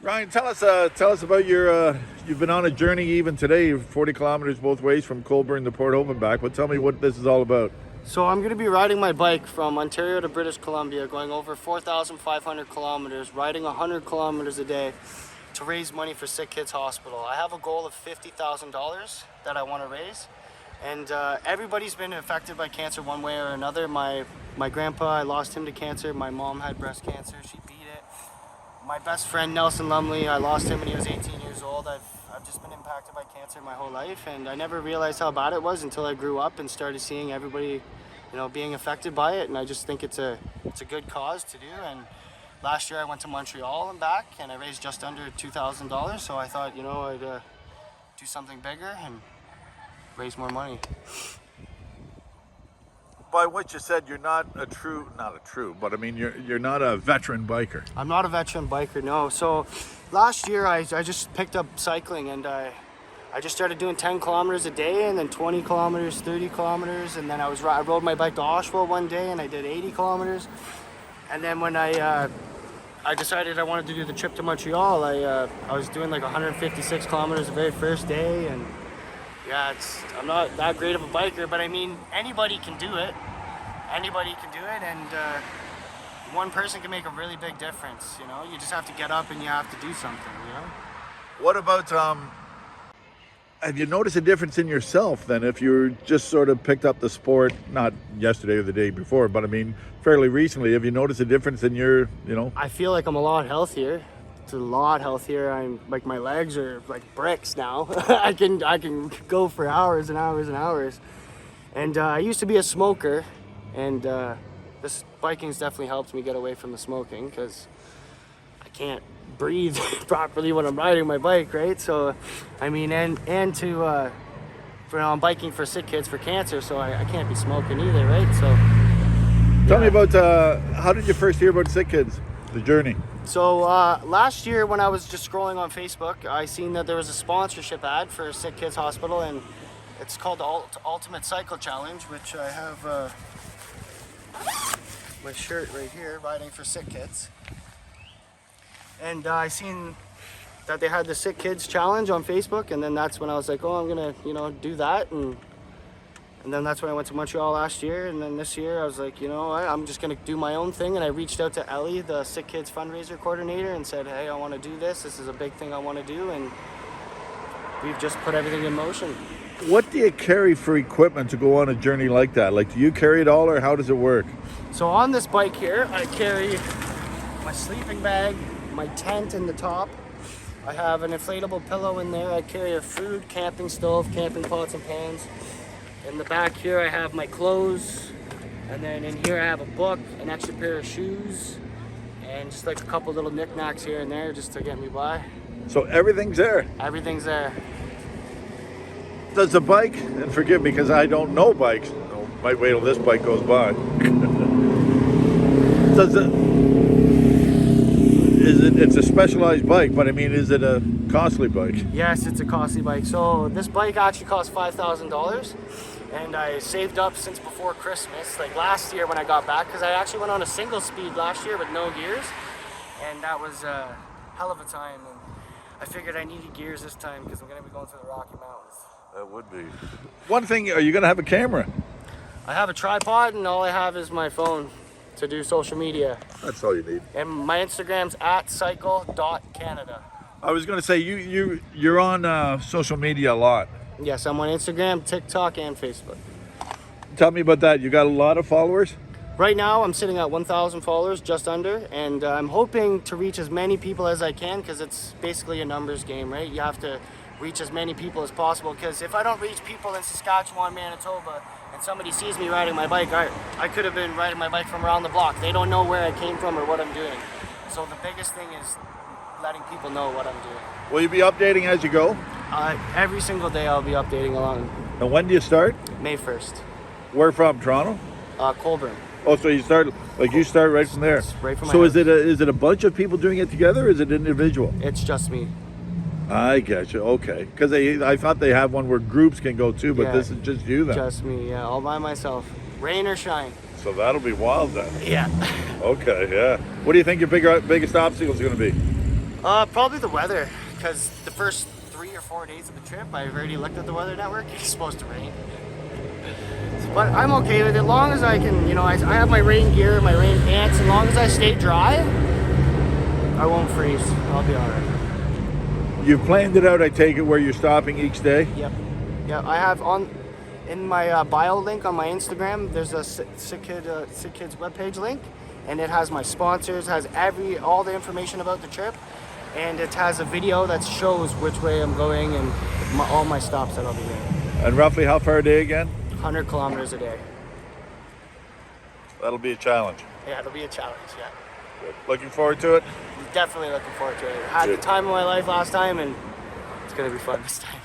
Ryan, tell us about your. You've been on a journey even today, 40 kilometers both ways from Colborne to Port Hope and back. But tell me what this is all about. So I'm going to be riding my bike from Ontario to British Columbia, going over 4,500 kilometers, riding 100 kilometers a day to raise money for Sick Kids Hospital. I have a goal of $50,000 that I want to raise. And everybody's been affected by cancer one way or another. My grandpa, I lost him to cancer. My mom had breast cancer. She beat it. My best friend, Nelson Lumley, I lost him when he was 18 years old. I've just been impacted by cancer my whole life, and I never realized how bad it was until I grew up and started seeing everybody, being affected by it. And I just think it's a good cause to do. And last year I went to Montreal and back, and I raised just under $2,000. So I thought, I'd do something bigger and raise more money. By what you said, you're not a true, but I mean, you're not a veteran biker. I'm not a veteran biker, no. So last year I just picked up cycling, and I just started doing 10 kilometers a day, and then 20 kilometers, 30 kilometers, and then I rode my bike to Oshawa one day and I did 80 kilometers. And then when I decided I wanted to do the trip to Montreal, I was doing like 156 kilometers the very first day. And yeah, I'm not that great of a biker, but I mean, anybody can do it. Anybody can do it, and one person can make a really big difference. You just have to get up and you have to do something. What about have you noticed a difference in yourself then if you're just sort of picked up the sport, not yesterday or the day before, but I mean fairly recently? Have you noticed a difference in your, I feel like I'm a lot healthier. It's a lot healthier. I'm like, my legs are like bricks now. I can go for hours and hours and hours. And I used to be a smoker, and this biking's definitely helped me get away from the smoking, because I can't breathe properly when I'm riding my bike, right? So I mean, I'm biking for sick kids for cancer, so I can't be smoking either, right? So tell me about how did you first hear about Sick Kids, the journey? So last year when I was just scrolling on Facebook, I seen that there was a sponsorship ad for Sick Kids Hospital, and it's called the Ultimate Cycle Challenge, which I have my shirt right here, riding for Sick Kids. And I seen that they had the Sick Kids Challenge on Facebook, and then that's when I was like, oh, I'm gonna do that. And then that's when I went to Montreal last year, and then this year I was like, I'm just gonna do my own thing. And I reached out to Ellie, the Sick Kids fundraiser coordinator, and said, hey, I want to do this. This is a big thing I want to do, and we've just put everything in motion. What do you carry for equipment to go on a journey like that? Like, do you carry it all, or how does it work? So on this bike here, I carry my sleeping bag, my tent in the top. I have an inflatable pillow in there. I carry a food, camping stove, camping pots and pans. In the back here, I have my clothes, and then in here I have a book, an extra pair of shoes, and just like a couple little knickknacks here and there just to get me by. So everything's there? Everything's there. Does the bike, and forgive me because I don't know bikes, might wait till this bike goes by. It's a specialized bike, but I mean, is it a costly bike? Yes, it's a costly bike. So this bike actually cost $5,000, and I saved up since before Christmas, like last year when I got back, because I actually went on a single speed last year with no gears, and that was a hell of a time. And I figured I needed gears this time because I'm going to be going through the Rocky Mountains. That would be. One thing, are you going to have a camera? I have a tripod, and all I have is my phone to do social media. That's all you need. And my Instagram's @cycle.canada. I was going to say, you're on social media a lot. Yes, I'm on Instagram, TikTok, and Facebook. Tell me about that. You got a lot of followers? Right now, I'm sitting at 1,000 followers, just under, and I'm hoping to reach as many people as I can, because it's basically a numbers game, right? You have to reach as many people as possible, because if I don't reach people in Saskatchewan, Manitoba, and somebody sees me riding my bike, I could have been riding my bike from around the block. They don't know where I came from or what I'm doing. So the biggest thing is letting people know what I'm doing. Will you be updating as you go? Every single day I'll be updating along. And when do you start? May 1st. Where from? Toronto? Colborne. Oh, so you start right from there. Right from my So house. is it a bunch of people doing it together, or is it individual? It's just me. I get you. Okay, because I thought they have one where groups can go too, but Yeah, this is just you then. Just me, yeah, all by myself. Rain or shine. So that'll be wild then. Yeah. Okay, yeah. What do you think your biggest obstacle is going to be? Probably the weather, because the first 3 or 4 days of the trip, I've already looked at the weather network. It's supposed to rain. But I'm okay with it, as long as I can, I have my rain gear, my rain pants. As long as I stay dry, I won't freeze. I'll be all right. You've planned it out, I take it, where you're stopping each day? Yep. Yeah, I have in my bio link on my Instagram, there's a Sick Kids webpage link, and it has my sponsors, has all the information about the trip, and it has a video that shows which way I'm going and all my stops that I'll be doing. And roughly how far a day again? 100 kilometers a day. That'll be a challenge. Yeah, it'll be a challenge, yeah. Good. Looking forward to it? Definitely looking forward to it. I had the time of my life last time, and it's going to be fun this time.